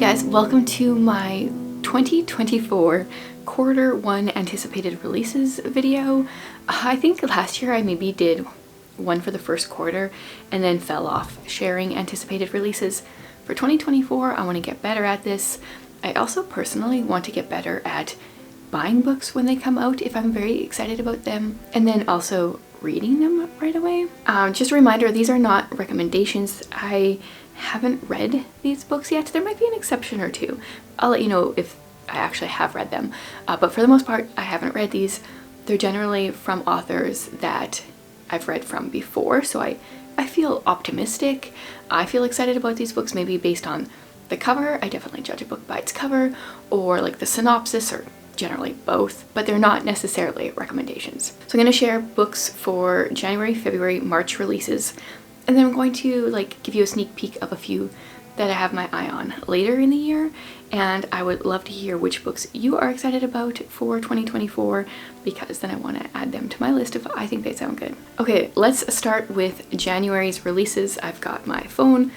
guys, welcome to my 2024 quarter one anticipated releases video. I think last year I maybe did one for the first quarter and then fell off sharing anticipated releases. For 2024, I want to get better at this. I also personally want to get better at buying books when they come out if I'm very excited about them, and then also reading them right away. Just a reminder, these are not recommendations. I haven't read these books yet. There might be an exception or two. I'll let you know if I actually have read them. But for the most part, I haven't read these. They're generally from authors that I've read from before, so I feel optimistic. I feel excited about these books, maybe based on the cover. I definitely judge a book by its cover, or like the synopsis, or generally both, but they're not necessarily recommendations. So I'm going to share books for January, February, March releases, and then I'm going to give you a sneak peek of a few that I have my eye on later in the year, and I would love to hear which books you are excited about for 2024, because then I want to add them to my list if I think they sound good. Okay, let's start with January's releases. I've got my phone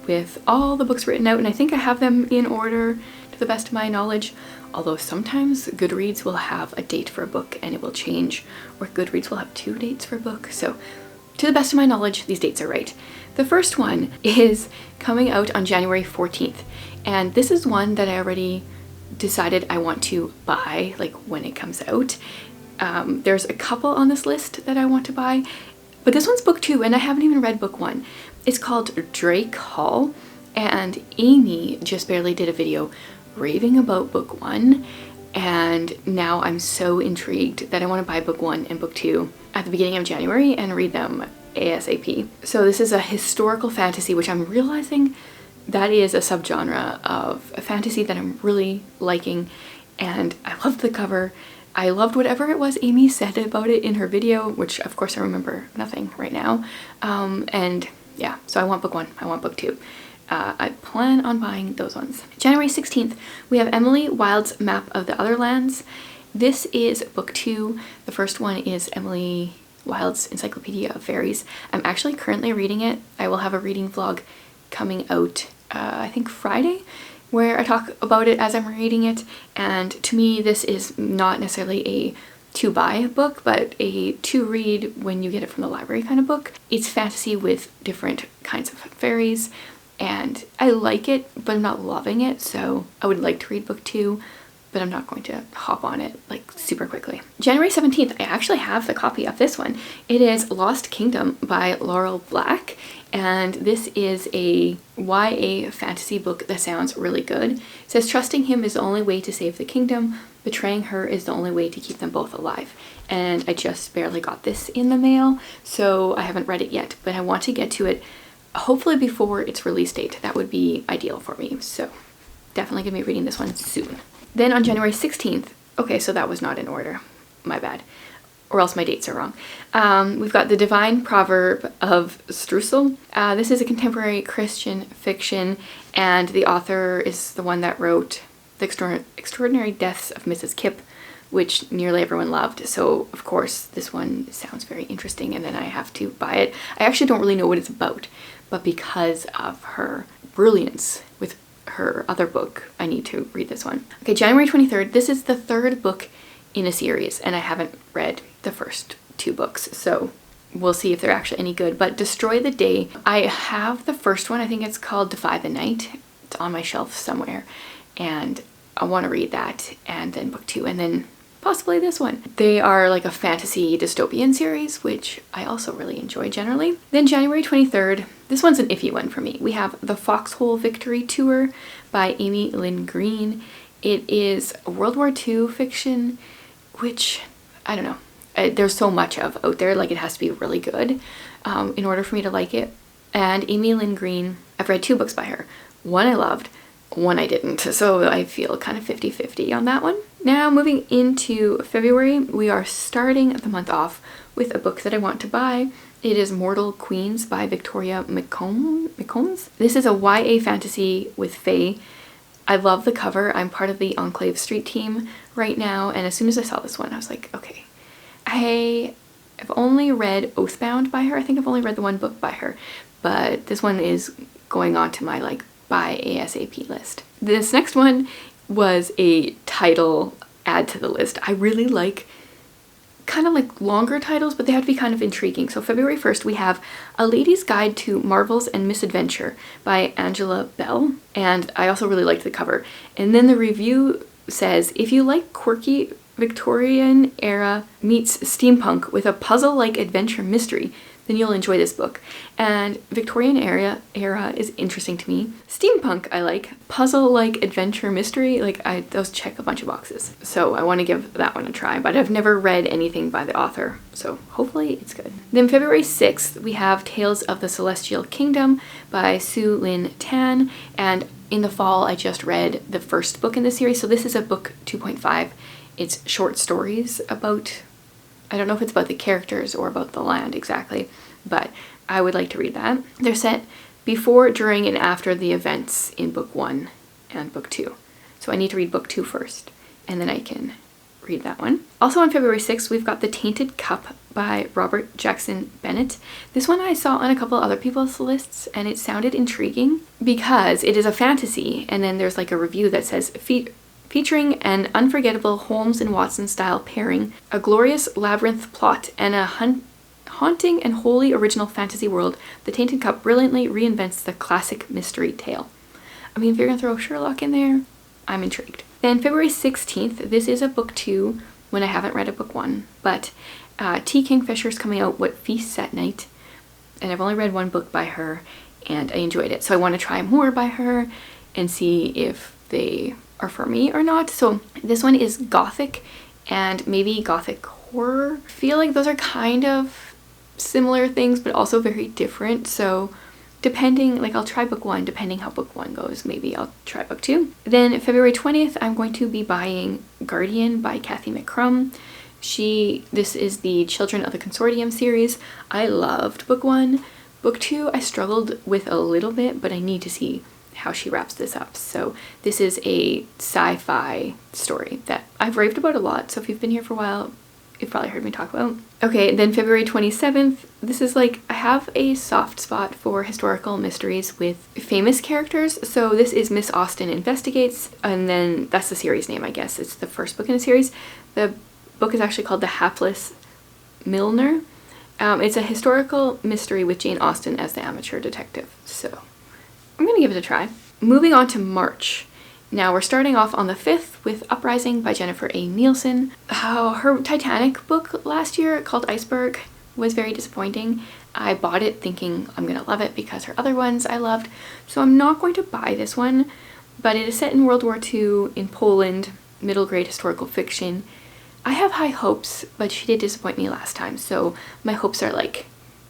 with all the books written out, and I think I have them in order to the best of my knowledge, although sometimes Goodreads will have a date for a book and it will change, or Goodreads will have 2 dates for a book. So to the best of my knowledge, these dates are right. The first one is coming out on January 14th, and this is one that I already decided I want to buy when it comes out. There's a couple on this list that I want to buy, but this one's book 2 and I haven't even read book 1. It's called Drake Hall, and Amy just barely did a video raving about book 1, and now I'm so intrigued that I want to buy book 1 and book 2 at the beginning of January and read them ASAP. So this is a historical fantasy, which I'm realizing that is a subgenre of a fantasy that I'm really liking, and I loved the cover. I loved whatever it was Amy said about it in her video, which of course I remember nothing right now. And yeah, so I want book 1, I want book 2. I plan on buying those ones. January 16th, we have Emily Wilde's Map of the Other Lands. This is book 2. The first one is Emily Wilde's Encyclopedia of Fairies. I'm actually currently reading it. I will have a reading vlog coming out, I think Friday, where I talk about it as I'm reading it. And to me, this is not necessarily a to-buy book, but a to-read when you get it from the library kind of book. It's fantasy with different kinds of fairies, and I like it, but I'm not loving it, so I would like to read book 2, but I'm not going to hop on it super quickly. January 17th, I actually have the copy of this one. It is Lost Kingdom by Laurel Black, and this is a YA fantasy book that sounds really good. It says, trusting him is the only way to save the kingdom. Betraying her is the only way to keep them both alive. And I just barely got this in the mail, so I haven't read it yet, but I want to get to it hopefully before its release date. That would be ideal for me, so definitely gonna be reading this one soon. Then on January 16th, okay, so that was not in order, my bad, or else my dates are wrong. We've got The Divine Proverb of Streussel. This is a contemporary Christian fiction, and the author is the one that wrote The Extraordinary Deaths of Mrs. Kipp, which nearly everyone loved. So of course this one sounds very interesting, and then I have to buy it. I actually don't really know what it's about, but because of her brilliance with her other book, I need to read this one. Okay, January 23rd, this is the 3rd book in a series, and I haven't read the first 2 books, so we'll see if they're actually any good. But Destroy the Day, I have the first one. I think it's called Defy the Night. It's on my shelf somewhere, and I want to read that, and then book 2, and then possibly this one. They are like a fantasy dystopian series, which I also really enjoy generally. Then January 23rd, this one's an iffy one for me. We have The Foxhole Victory Tour by Amy Lynn Green. It is a World War II fiction, which, I don't know, there's so much of out there, it has to be really good in order for me to like it. And Amy Lynn Green, I've read 2 books by her. One I loved, one I didn't, so I feel kind of 50-50 on that one. Now moving into February, we are starting the month off with a book that I want to buy. It is Mortal Queens by Victoria McCombs. This is a YA fantasy with fae. I love the cover. I'm part of the Enclave Street team right now, and as soon as I saw this one, I was like, okay. I have only read Oathbound by her. I think I've only read the 1 book by her, but this one is going on to my by ASAP list. This next one was a title add to the list. I really like kind of like longer titles, but they have to be kind of intriguing. So February 1st, we have A Lady's Guide to Marvels and Misadventure by Angela Bell. And I also really liked the cover. And then the review says, if you like quirky Victorian era meets steampunk with a puzzle-like adventure mystery, then you'll enjoy this book. And Victorian era is interesting to me. Steampunk I like. Puzzle-like adventure mystery, like those check a bunch of boxes. So I want to give that one a try, but I've never read anything by the author, so hopefully it's good. Then February 6th, we have Tales of the Celestial Kingdom by Sue Lynn Tan, and in the fall I just read the first book in the series, so this is a book 2.5. It's short stories about, I don't know if it's about the characters or about the land exactly, but I would like to read that. They're set before, during, and after the events in book 1 and book 2. So I need to read book 2 first, and then I can read that one. Also on February 6th, we've got The Tainted Cup by Robert Jackson Bennett. This one I saw on a couple other people's lists, and it sounded intriguing because it is a fantasy, and then there's like a review that says, featuring an unforgettable Holmes and Watson style pairing, a glorious labyrinth plot, and a haunting and wholly original fantasy world, The Tainted Cup brilliantly reinvents the classic mystery tale. I mean, if you're gonna throw Sherlock in there, I'm intrigued. Then February 16th, this is a book 2 when I haven't read a book 1, but T. Kingfisher's coming out, What Feasts at Night, and I've only read one book by her and I enjoyed it. So I want to try more by her and see if they are for me or not. So this one is gothic and maybe gothic horror. I feel like those are kind of similar things but also very different, so depending, like I'll try book 1, depending how book 1 goes, maybe I'll try book 2. Then February 20th, I'm going to be buying Guardian by Kathy McCrum. This is the Children of the Consortium series. I loved book 1. Book 2 I struggled with a little bit, but I need to see how she wraps this up. So this is a sci-fi story that I've raved about a lot, so if you've been here for a while, you've probably heard me talk about. Okay, then February 27th, this is like, I have a soft spot for historical mysteries with famous characters, so this is Miss Austen Investigates, and then that's the series name, I guess. It's the first book in the series. The book is actually called The Hapless Milliner. It's a historical mystery with Jane Austen as the amateur detective, so I'm gonna give it a try. Moving on to March. Now we're starting off on the 5th with Uprising by Jennifer A. Nielsen. Her Titanic book last year called Iceberg was very disappointing. I bought it thinking I'm gonna love it because her other ones I loved, so I'm not going to buy this one, but it is set in World War II in Poland, middle grade historical fiction. I have high hopes, but she did disappoint me last time, so my hopes are like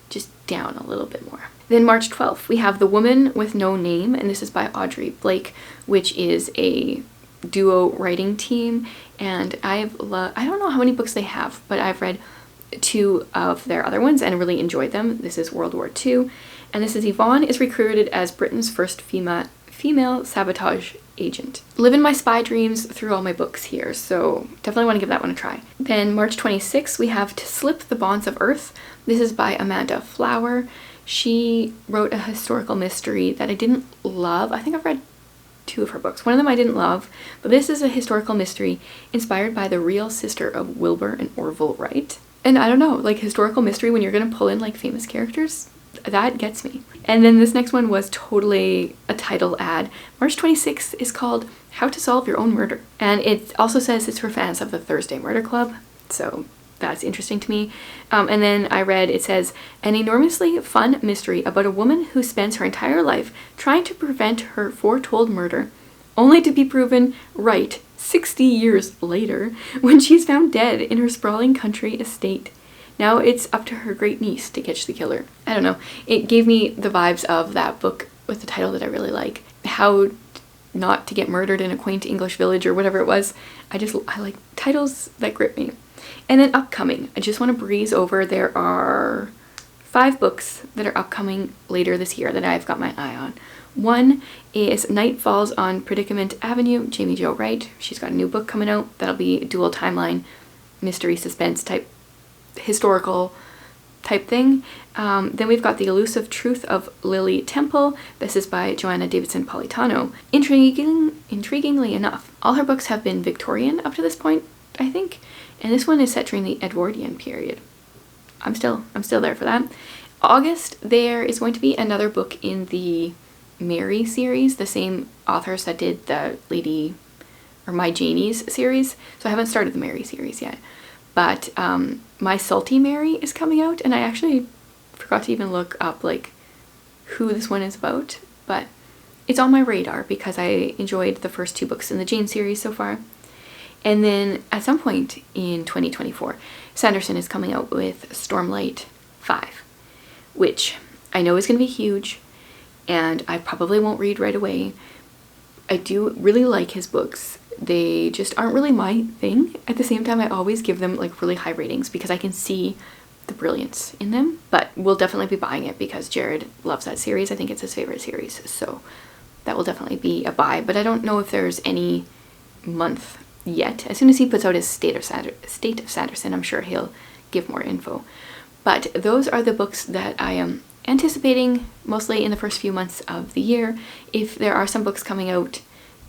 just down a little bit more. Then March 12th, we have The Woman with No Name, and this is by Audrey Blake, which is a duo writing team, and I don't know how many books they have, but I've read 2 of their other ones and really enjoyed them. This is World War II, and this is Yvonne is recruited as Britain's first female sabotage agent. Live in my spy dreams through all my books here, so definitely want to give that one a try. Then March 26th, we have To Slip the Bonds of Earth. This is by Amanda Flower. She wrote a historical mystery that I didn't love. I think I've read 2 of her books. One of them I didn't love, but this is a historical mystery inspired by the real sister of Wilbur and Orville Wright. And I don't know, like historical mystery when you're gonna pull in like famous characters, that gets me. And then this next one was totally a title ad. March 26th is called How to Solve Your Own Murder. And it also says it's for fans of the Thursday Murder Club, so that's interesting to me. And then I read, it says, an enormously fun mystery about a woman who spends her entire life trying to prevent her foretold murder, only to be proven right 60 years later when she's found dead in her sprawling country estate. Now it's up to her great niece to catch the killer. I don't know. It gave me the vibes of that book with the title that I really like. How Not to Get Murdered in a Quaint English Village or whatever it was. I like titles that grip me. And then upcoming, I just want to breeze over. There are 5 books that are upcoming later this year that I've got my eye on. One is Night Falls on Predicament Avenue, Jamie Jo Wright. She's got a new book coming out. That'll be dual timeline, mystery suspense type historical type thing. Then we've got The Elusive Truth of Lily Temple. This is by Joanna Davidson Politano. Intriguingly enough, all her books have been Victorian up to this point, I think, and this one is set during the Edwardian period. I'm still there for that. August, there is going to be another book in the Mary series, the same authors that did the Lady or My Janie's series. So I haven't started the Mary series yet, but My Salty Mary is coming out, and I actually forgot to even look up like who this one is about, but it's on my radar because I enjoyed the first 2 books in the Jane series so far. And then at some point in 2024, Sanderson is coming out with Stormlight 5, which I know is going to be huge, and I probably won't read right away. I do really like his books. They just aren't really my thing. At the same time, I always give them like really high ratings because I can see the brilliance in them. But we'll definitely be buying it because Jared loves that series. I think it's his favorite series, so that will definitely be a buy. But I don't know if there's any month yet. As soon as he puts out his State of Sanderson, I'm sure he'll give more info. But those are the books that I am anticipating mostly in the first few months of the year. If there are some books coming out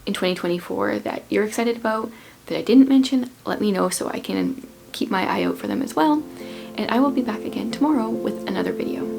in 2024 that you're excited about that I didn't mention, let me know so I can keep my eye out for them as well. And I will be back again tomorrow with another video.